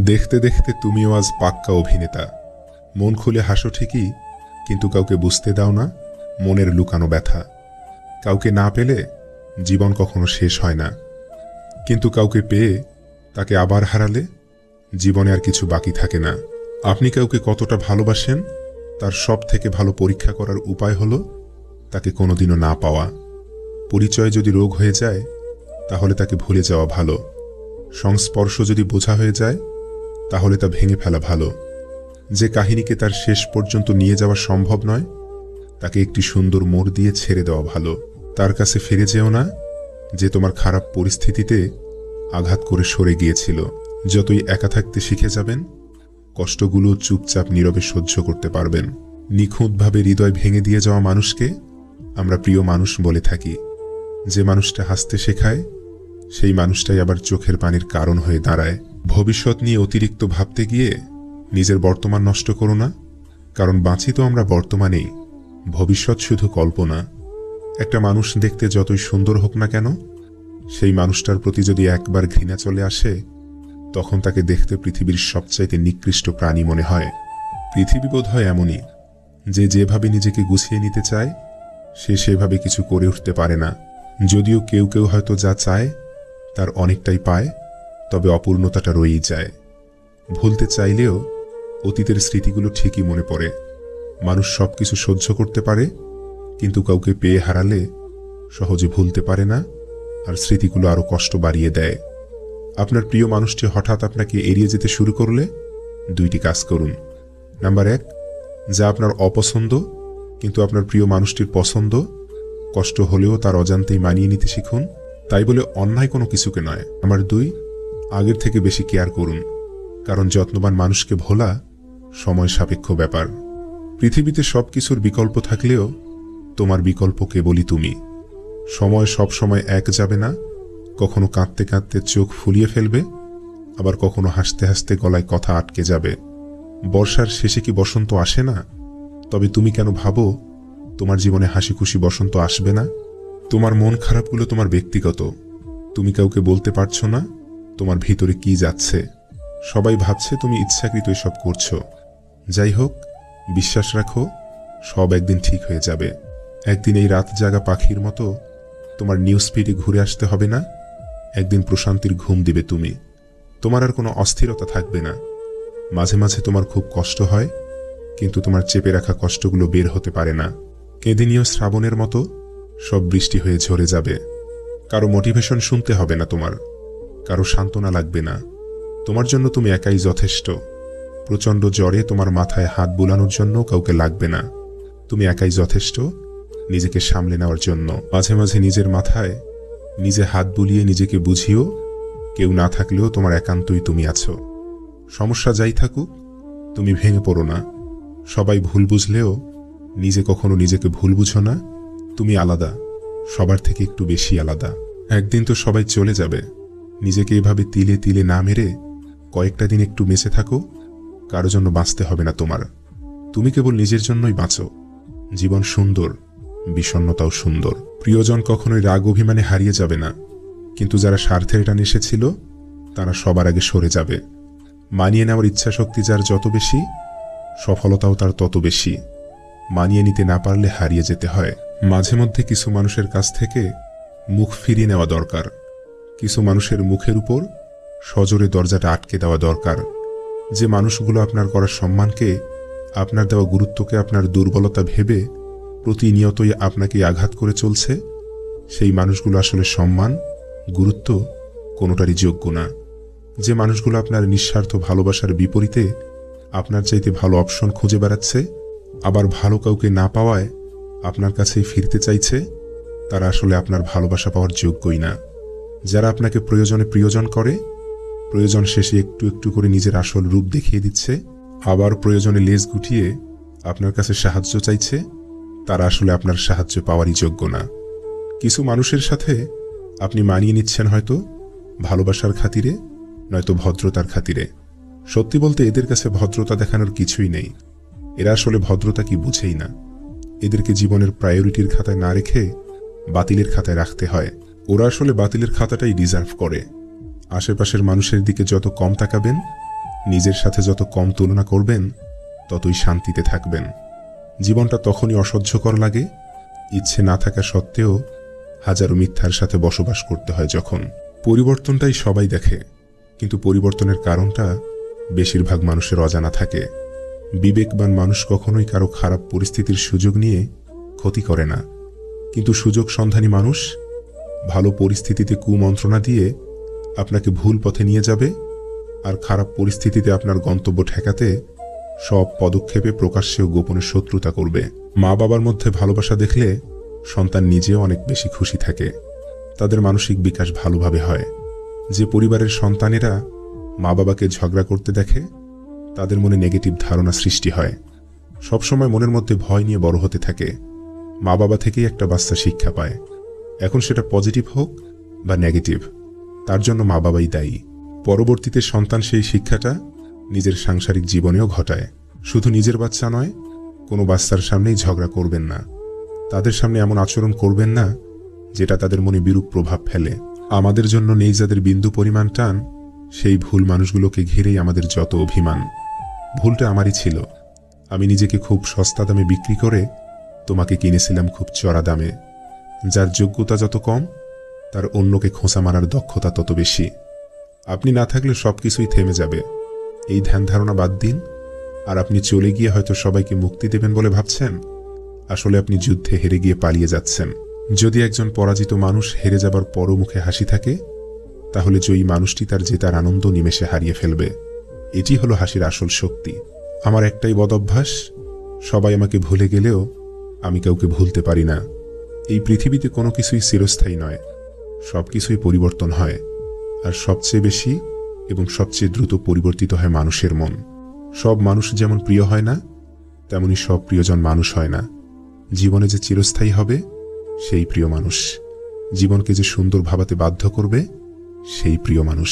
দেখতে দেখতে তুমিও আজ পাক্কা অভিনেতা। মন খুলে হাসো ঠিকই, কিন্তু কাউকে বুঝতে দাও না মনের লুকানো ব্যথা। কাউকে না পেলে জীবন কখনো শেষ হয় না, কিন্তু কাউকে পেয়ে তাকে আবার হারালে জীবনে আর কিছু বাকি থাকে না। আপনি কাউকে কতটা ভালোবাসেন তার সব থেকে ভালো পরীক্ষা করার উপায় হলো তাকে কোনোদিনও না পাওয়া। পরিচয় যদি রোগ হয়ে যায় তাহলে তাকে ভুলে যাওয়া ভালো। সংস্পর্শ যদি বোঝা হয়ে যায় তাহলে তা ভেঙে ফেলা ভালো। যে কাহিনীকে তার শেষ পর্যন্ত নিয়ে যাওয়া সম্ভব নয় তাকে একটি সুন্দর মোড় দিয়ে ছেড়ে দেওয়া ভালো। তার কাছে ফিরে যেও না যে তোমার খারাপ পরিস্থিতিতে আঘাত করে সরে গিয়েছিল। যতই একা থাকতে শিখে যাবেন কষ্টগুলো চুপচাপ নীরবে সহ্য করতে পারবেন। নিখুঁতভাবে হৃদয় ভেঙে দিয়ে যাওয়া মানুষকে আমরা প্রিয় মানুষ বলে থাকি। যে মানুষটা হাসতে শেখায় সেই মানুষটাই আবার চোখের পানির কারণ হয়ে দাঁড়ায়। ভবিষ্যৎ নিয়ে অতিরিক্ত ভাবতে গিয়ে নিজের বর্তমান নষ্ট করো না, কারণ বাঁচি তো আমরা বর্তমানেই, ভবিষ্যৎ শুধু কল্পনা। একটা মানুষ দেখতে যতই সুন্দর হোক না কেন, সেই মানুষটার প্রতি যদি একবার ঘৃণা চলে আসে তখন তাকে দেখতে পৃথিবীর সবচাইতে নিকৃষ্ট প্রাণী মনে হয়। পৃথিবী বোধ হয় এমনই, যে যেভাবে নিজেকে গুছিয়ে নিতে চায় সে সেভাবে কিছু করে উঠতে পারে না। যদিও কেউ কেউ হয়তো যা চায় তার অনেকটাই পায়, তবে অপূর্ণতাটা রয়েই যায়। ভুলতে চাইলেও অতীতের স্মৃতিগুলো ঠিকই মনে পড়ে। মানুষ সবকিছু সহ্য করতে পারে, কিন্তু কাউকে পেয়ে হারালে সহজে ভুলতে পারে না, আর স্মৃতিগুলো আরো কষ্ট বাড়িয়ে দেয়। আপনার প্রিয় মানুষটি হঠাৎ আপনাকে এড়িয়ে যেতে শুরু করলে দুইটি কাজ করুন। নাম্বার 1, যা আপনার অপছন্দ কিন্তু আপনার প্রিয় মানুষটির পছন্দ, কষ্ট হলেও তার অজান্তেই মানিয়ে নিতে শিখুন, তাই বলে অন্যায় কোনো কিছুকে নয়। নাম্বার 2, আগের থেকে বেশি কেয়ার করুন, কারণ যত্নবান মানুষকে ভোলা সময় সাপেক্ষ ব্যাপার। পৃথিবীতে সবকিছুর বিকল্প থাকলেও তোমার বিকল্প কেবলই তুমি। সময় সব সময় এক যাবে না, কখনো কাঁদতে কাঁদতে চোখ ফুলিয়ে ফেলবে, আবার কখনো হাসতে হাসতে গলায় কথা আটকে যাবে। বর্ষার শেষে কি বসন্ত আসে না? তবে তুমি কেন ভাবো তোমার জীবনে হাসি খুশি বসন্ত আসবে না? তোমার মন খারাপগুলো তোমার ব্যক্তিগত, তুমি কাউকে বলতে পারছো না তোমার ভিতরে কি যাচ্ছে। সবাই ভাবছে তুমি ইচ্ছাকৃত এসব করছো। যাই হোক, বিশ্বাস রাখো সব একদিন ঠিক হয়ে যাবে। একদিন এই রাত জাগা পাখির মতো তোমার নিউজ ফিডে ঘুরে আসতে হবে না, একদিন প্রশান্তির ঘুম দিবে তুমি। তোমার আর কোনো অস্থিরতা থাকবে না। মাঝে মাঝে তোমার খুব কষ্ট হয়, কিন্তু তোমার চেপে রাখা কষ্টগুলো বের হতে পারে না। কেঁদে নিও শ্রাবণের মতো, সব বৃষ্টি হয়ে ঝরে যাবে। কারো মোটিভেশন শুনতে হবে না তোমার, কারো সান্ত্বনা লাগবে না। তোমার জন্য তুমি একাই যথেষ্ট। প্রচণ্ড জ্বরে তোমার মাথায় হাত বুলানোর জন্য কাউকে লাগবে না। তুমি একাই যথেষ্ট নিজেকে সামলে নেওয়ার জন্য। মাঝে মাঝে নিজের মাথায় নিজে হাত বুলিয়ে নিজেকে বুঝিও কেউ না থাকলেও তোমার একান্তই তুমি আছো। সমস্যা যাই থাকুক তুমি ভেঙে পড়ো না। সবাই ভুল বুঝলেও নিজে কখনো নিজেকে ভুল বুঝো না। তুমি আলাদা, সবার থেকে একটু বেশি আলাদা। একদিন তো সবাই চলে যাবে। নিজেকে এভাবে তিলে তিলে না মেরে কয়েকটা দিন একটু বেঁচে থাকো। কারো জন্য বাঁচতে হবে না তোমার, তুমি কেবল নিজের জন্যই বাঁচো। জীবন সুন্দর, বিষণ্ণতাও সুন্দর। প্রিয়জন কখনোই রাগ অভিমানে হারিয়ে যাবে না, কিন্তু যারা স্বার্থের টানে এসেছিল তারা সবার আগে সরে যাবে। মানিয়ে নেওয়ার ইচ্ছা শক্তি যার যত বেশি, সফলতাও তার তত বেশি। মানিয়ে নিতে না পারলে হারিয়ে যেতে হয়। মাঝে মধ্যে কিছু মানুষের কাছ থেকে মুখ ফিরিয়ে নেওয়া দরকার। কিছু মানুষের মুখের উপর সজোরে দরজাটা আটকে দেওয়া দরকার। যে মানুষগুলো আপনার করা সম্মানকে, আপনার দেওয়া গুরুত্বকে আপনার দুর্বলতা ভেবে প্রতিনিয়তই আপনাকে আঘাত করে চলছে, সেই মানুষগুলো আসলে সম্মান, গুরুত্ব কোনোটারই যোগ্য না। যে মানুষগুলো আপনার নিঃস্বার্থ ভালোবাসার বিপরীতে আপনার চাইতে ভালো অপশন খুঁজে বেড়াচ্ছে, আবার ভালো কাউকে না পাওয়ায় আপনার কাছেই ফিরতে চাইছে, তারা আসলে আপনার ভালোবাসা পাওয়ার যোগ্যই না। যারা আপনাকে প্রয়োজনে প্রিয়জন করে, প্রয়োজন শেষে একটু একটু করে নিজের আসল রূপ দেখিয়ে দিচ্ছে, আবার প্রয়োজনে লেজ গুটিয়ে আপনার কাছে সাহায্য চাইছে, তারা আসলে আপনার সাহায্য পাওয়ারই যোগ্য না। কিছু মানুষের সাথে আপনি মানিয়ে নিচ্ছেন হয়তো ভালোবাসার খাতিরে, নয়তো ভদ্রতার খাতিরে। সত্যি বলতে এদের কাছে ভদ্রতা দেখানোর কিছুই নেই। এরা আসলে ভদ্রতা কি বুঝেই না। এদেরকে জীবনের প্রায়োরিটির খাতায় না রেখে বাতিলের খাতায় রাখতে হয়। ওরা আসলে বাতিলের খাতাটাই ডিজার্ভ করে। আশেপাশের মানুষের দিকে যত কম তাকাবেন নিজের সাথে যত কম তুলনা করবেন ততই শান্তিতে থাকবেন। জীবনটা তখনই অসহ্যকর লাগে ইচ্ছে না থাকা সত্ত্বেও হাজারো মিথ্যার সাথে বসবাস করতে হয় যখন। পরিবর্তনটাই সবাই দেখে, কিন্তু পরিবর্তনের কারণটা বেশিরভাগ মানুষের অজানা থাকে। বিবেকবান মানুষ কখনোই কারো খারাপ পরিস্থিতির সুযোগ নিয়ে ক্ষতি করে না, কিন্তু সুযোগ সন্ধানী মানুষ ভালো পরিস্থিতিতে কুমন্ত্রণা দিয়ে আপনাকে ভুল পথে নিয়ে যাবে, আর খারাপ পরিস্থিতিতে আপনার গন্তব্য ঠেকাতে সব পদক্ষেপে প্রকাশ্যে ও গোপনে শত্রুতা করবে। মা বাবার মধ্যে ভালোবাসা দেখলে সন্তান নিজেও অনেক বেশি খুশি থাকে, তাদের মানসিক বিকাশ ভালোভাবে হয়। যে পরিবারের সন্তানেরা মা বাবাকে ঝগড়া করতে দেখে তাদের মনে নেগেটিভ ধারণা সৃষ্টি হয়, সবসময় মনের মধ্যে ভয় নিয়ে বড় হতে থাকে। মা বাবা থেকেই একটা বাচ্চা শিক্ষা পায়, এখন সেটা পজিটিভ হোক বা নেগেটিভ, তার জন্য মা বাবাই দায়ী। পরবর্তীতে সন্তান সেই শিক্ষাটা নিজের সাংসারিক জীবনেও ঘটায়। শুধু নিজের বাচ্চা নয়, কোনো বাচ্চার সামনেই ঝগড়া করবেন না, তাদের সামনে এমন আচরণ করবেন না যেটা তাদের মনে বিরূপ প্রভাব ফেলে। আমাদের জন্য নেই যাদের বিন্দু পরিমাণ টান, সেই ভুল মানুষগুলোকে ঘিরেই আমাদের যত অভিমান। ভুলটা আমারই ছিল, আমি নিজেকে খুব সস্তা দামে বিক্রি করে তোমাকে কিনেছিলাম খুব চড়া দামে। যার যোগ্যতা যত কম তার অন্যকে খোঁচা মারার দক্ষতা তত বেশি। আপনি না থাকলে সবকিছুই থেমে যাবে, এই ধ্যান ধারণা বাদ দিন। আর আপনি চলে গিয়ে হয়তো সবাইকে মুক্তি দেবেন বলে ভাবছেন, আসলে আপনি যুদ্ধে হেরে গিয়ে পালিয়ে যাচ্ছেন। যদি একজন পরাজিত মানুষ হেরে যাবার পরও মুখে হাসি থাকে, তাহলে জয়ী মানুষটি তার জেতার আনন্দ নিমেষে হারিয়ে ফেলবে। এটি হলো হাসির আসল শক্তি। আমার একটাই বদঅভ্যাস, সবাই আমাকে ভুলে গেলেও আমি কাউকে ভুলতে পারি না। এই পৃথিবীতে কোনো কিছুই চিরস্থায়ী নয়, সবকিছুই পরিবর্তন হয়, আর সবচেয়ে বেশি এবং সবচেয়ে দ্রুত পরিবর্তিত হয় মানুষের মন। সব মানুষ যেমন প্রিয় হয় না, তেমনি সব প্রিয়জন মানুষ হয় না। জীবনে যে চিরস্থায়ী হবে সেই প্রিয় মানুষ, জীবনকে যে সুন্দর ভাবাতে বাধ্য করবে সেই প্রিয় মানুষ।